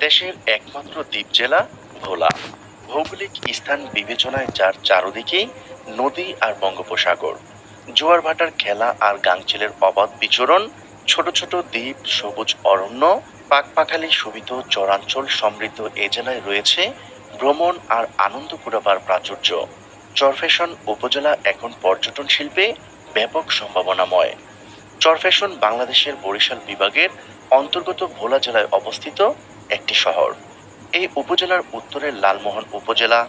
দেশের একমাত্র দ্বীপ জেলা ভোলা। ভৌগোলিক স্থান বিবেচনায় যার চারদিকেই নদী আর বঙ্গোপসাগর, জোয়ার ভাটার খেলা আর গাংচিলের অবাধ বিচরণ, ছোট ছোট দ্বীপ, সবুজ অরণ্য, পাকপাখালি শোভিত চরাঞ্চল সমৃদ্ধ এ জেলায় রয়েছে ভ্রমণ আর আনন্দ কুড়াবার প্রাচুর্য। চরফ্যাশন উপজেলা এখন পর্যটন শিল্পে ব্যাপক সম্ভাবনাময়। চরফ্যাশন বাংলাদেশের বরিশাল বিভাগের অন্তর্গত ভোলা জেলায় অবস্থিত একটি শহর। এই উপজেলার উত্তরে লালমোহন উপজেলা,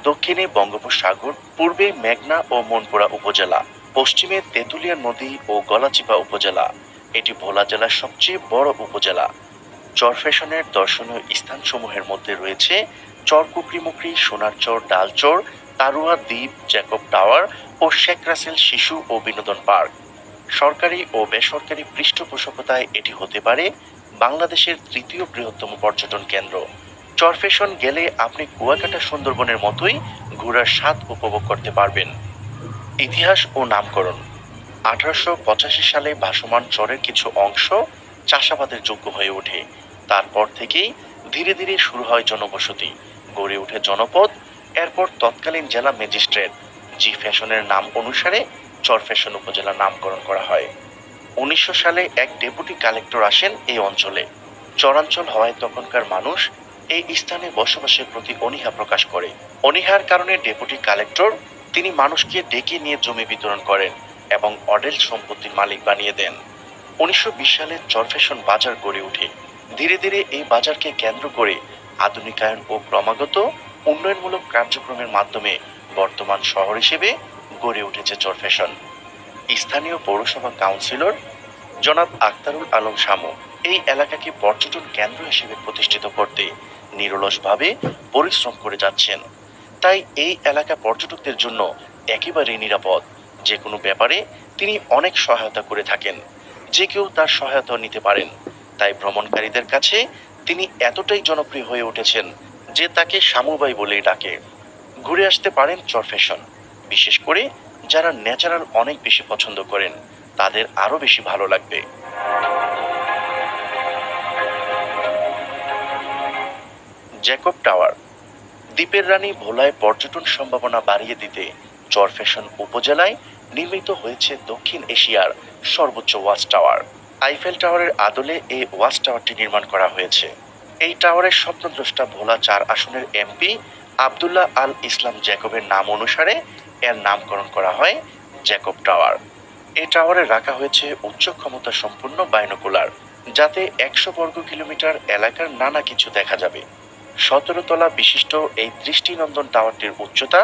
দক্ষিণে বঙ্গোপসাগর, পূর্বে মেঘনা ও মনপুরা উপজেলা, পশ্চিমে তেঁতুলিয়া নদী ও গলাচিপা উপজেলা। এটি ভোলা জেলার সবচেয়ে বড় উপজেলা। চরফ্যাশনের দর্শনীয় স্থানসমূহের মধ্যে রয়েছে চরকুকরিমুকরি, সোনারচর, ডালচর, তারুয়া দ্বীপ, জ্যাকব টাওয়ার ও শেখ রাসেল শিশু ও বিনোদন পার্ক। সরকারি ও বেসরকারি পৃষ্ঠপোষকতায় এটি হতে পারে বাংলাদেশের তৃতীয় বৃহত্তম পর্যটন কেন্দ্র। চরফ্যাশন গেলে আপনি কুয়াকাটা সুন্দরবনের মতোই ঘোরার স্বাদ উপভোগ করতে পারবেন। ইতিহাস ও নামকরণ। 1885 সালে ভাসমান চরের কিছু অংশ চাষাবাদের যোগ্য হয়ে ওঠে। তারপর থেকেই ধীরে ধীরে শুরু হয় জনবসতি, গড়ে ওঠে জনপদ। এরপর তৎকালীন জেলা ম্যাজিস্ট্রেট জি ফ্যাশনের নাম অনুসারে চরফ্যাশন উপজেলা নামকরণ করা হয়। 1900 সালে এক ডেপুটি কালেক্টর আসেন এই অঞ্চলে। চরাঞ্চল হওয়ায় তখনকার মানুষ এই স্থানে বসবাসের প্রতি অনীহা প্রকাশ করে। অনীহার কারণে ডেপুটি কালেক্টর তিনি মানুষকে ডেকে নিয়ে জমি বিতরণ করেন এবং অডেল সম্পত্তির মালিক বানিয়ে দেন। 1920 সালে চরফ্যাশন বাজার গড়ে ওঠে। ধীরে ধীরে এই বাজারকে কেন্দ্র করে আধুনিকায়ন ও ক্রমাগত উন্নয়নমূলক কার্যক্রমের মাধ্যমে বর্তমান শহর হিসেবে গড়ে উঠেছে চরফ্যাশন। স্থানীয় পৌরসভা কাউন্সিলর জনাব আখতারুল আলম শামু এই এলাকাকে পর্যটন কেন্দ্র হিসেবে প্রতিষ্ঠিত করতে নিরলসভাবে পরিশ্রম করে যাচ্ছেন। তাই এই এলাকা পর্যটকদের জন্য একেবারে নিরাপদ। যে কোনো ব্যাপারে তিনি অনেক সহায়তা করে থাকেন। যে কেউ তার সহায়তা নিতে পারেন। তাই ভ্রমণকারীদের কাছে তিনি এতটাই জনপ্রিয় হয়ে উঠেছেন যে তাকে শামুবাই বলেই ডাকে। ঘুরে আসতে পারেন চরফ্যাশন। বিশেষ করে যারা ন্যাচারাল অনেক বেশি পছন্দ করেন তাদের আরো বেশি ভালো লাগবে। Jacob tower. দ্বীপের রানী ভোলায় পর্যটন সম্ভাবনা বাড়িয়ে দিতে চরফ্যাশন উপজেলায় নির্মিত হয়েছে দক্ষিণ এশিয়ার সর্বোচ্চ ওয়াচ টাওয়ার। আইফেল টাওয়ারের আদলে এই ওয়াচ টাওয়ারটি নির্মাণ করা হয়েছে। এই টাওয়ারের স্বপ্নদ্রষ্টা ভোলা 4 আসনের এমপি আব্দুল্লাহ আল ইসলাম জ্যাকবের নাম অনুসারে এর নামকরণ করা হয় জ্যাকব টাওয়ার। এই টাওয়ারে রাখা হয়েছে উচ্চ ক্ষমতা সম্পন্ন বাইনোকুলার, যাতে 100 বর্গ কিলোমিটার এলাকার নানা কিছু দেখা যাবে। 17 তলা বিশিষ্ট এই দৃষ্টিনন্দন টাওয়ারটির উচ্চতা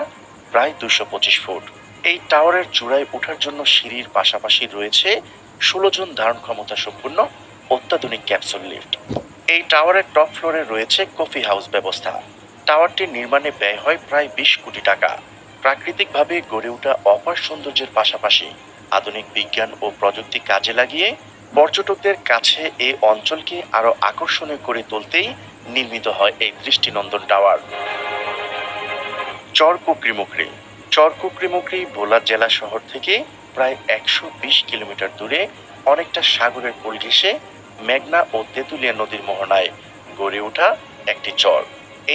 প্রায় 225 ফুট। এই টাওয়ারের চূড়ায় ওঠার জন্য সিঁড়ির পাশাপাশি রয়েছে 16 জন ধারণ ক্ষমতা সম্পন্ন অত্যাধুনিক ক্যাপসুল লিফট। এই টাওয়ারের টপ ফ্লোরে রয়েছে কফি হাউস ব্যবস্থা। টাওয়ারটির নির্মাণে ব্যয় হয় প্রায় 20 কোটি টাকা। প্রাকৃতিকভাবে গড়ে ওঠা অপার সৌন্দর্যের পাশাপাশি আধুনিক বিজ্ঞান ও প্রযুক্তি কাজে লাগিয়ে পর্যটকদের কাছে এই অঞ্চলকে আরো আকর্ষণীয় করে তুলতেই নির্মিত হয় এই দৃষ্টিনন্দন টাওয়ার। চরকুকরিমুকরি। চরকুকরিমুকরি ভোলা জেলা শহর থেকে প্রায় 120 কিলোমিটার দূরে, অনেকটা সাগরের কোল ঘেঁষে মেঘনা ও তেঁতুলিয়া নদীর মোহনায় গড়ে ওঠা একটি চর।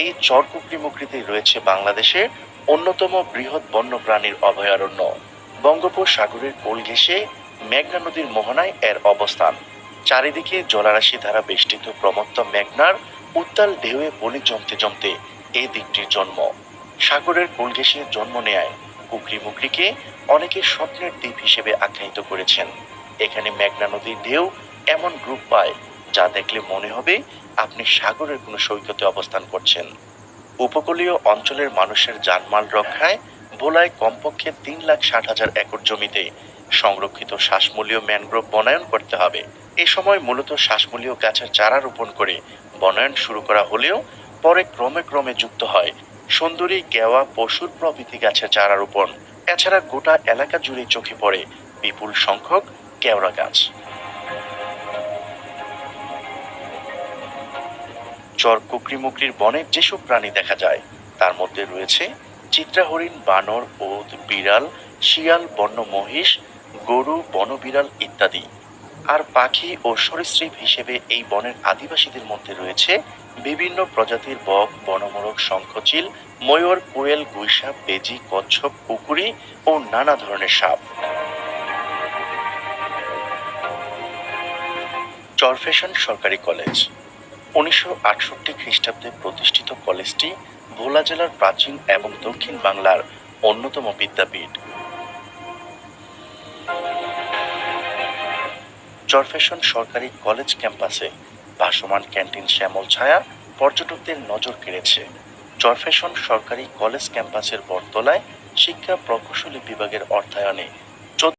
এই চরকুকরিমুকরিতে রয়েছে বাংলাদেশের অন্যতম বৃহৎ বন্যপ্রাণীর অভয়ারণ্য। বঙ্গোপসাগরের কোল ঘেঁষে মেঘনা নদীর মোহনায় এর অবস্থান। চারিদিকে জলারাশি দ্বারা বেষ্টিত প্রমত্ত মেঘনার উত্তাল ঢেউয়ে বলি জমতে জমতে এই দ্বীপটির জন্ম। সাগরের কোল ঘেঁষে জন্ম নেয় কুকরিমুকরিকে অনেকে স্বপ্নের দ্বীপ হিসেবে আখ্যায়িত করেছেন। এখানে মেঘনা নদীর ঢেউ এমন রূপ পায় যা দেখলে মনে হবে আপনি সাগরের কোনো সৈকতে অবস্থান করছেন। উপকূলীয় অঞ্চলের মানুষের জানমাল রক্ষায় ভোলায় কমপক্ষে 3,60,000 একর জমিতে সংরক্ষিত শ্বাসমূলীয় ম্যানগ্রোভ বনায়ন করতে হবে। এ সময় মূলত শ্বাসমূলীয় গাছের চারা রোপণ করে বনায়ন শুরু করা হলেও পরে ক্রমে ক্রমে যুক্ত হয় সুন্দরী, গেওয়া, পশুর প্রভৃতি গাছের চারা রোপণ। এছাড়া গোটা এলাকা জুড়ে চোখে পড়ে বিপুল সংখ্যক কেওড়া গাছ। চর কুকরিমুকরির বনে যেসব প্রাণী দেখা যায় তার মধ্যে রয়েছে চিত্রা হরিণ, বানর, ওদ, বিড়াল, শিয়াল, বন্য মহিষ, গরু, বনবিড়াল ইত্যাদি। আর পাখি ও সরীসৃপ হিসেবে এই বনের আদিবাসীদের মধ্যে রয়েছে বিভিন্ন প্রজাতির বক, বনমোরগ, শঙ্খচিল, ময়ূর, কোয়েল, গুইসাপ, বেজি, কচ্ছপ, কুকুরি ও নানা ধরনের সাপ। চরফ্যাশন সরকারি কলেজ ১৯৬৮ খ্রিস্টাব্দে প্রতিষ্ঠিত কলেজটি ভোলা জেলার প্রাচীন এবং দক্ষিণ বাংলার অন্যতম বিদ্যাপীঠ। চরফ্যাশন সরকারি কলেজ ক্যাম্পাসে ভাসমান ক্যান্টিন শ্যামল ছায়া পর্যটকদের নজর কেড়েছে। চরফ্যাশন সরকারি কলেজ ক্যাম্পাসের বটতলায় শিক্ষা প্রকৌশলী বিভাগের অর্থায়নে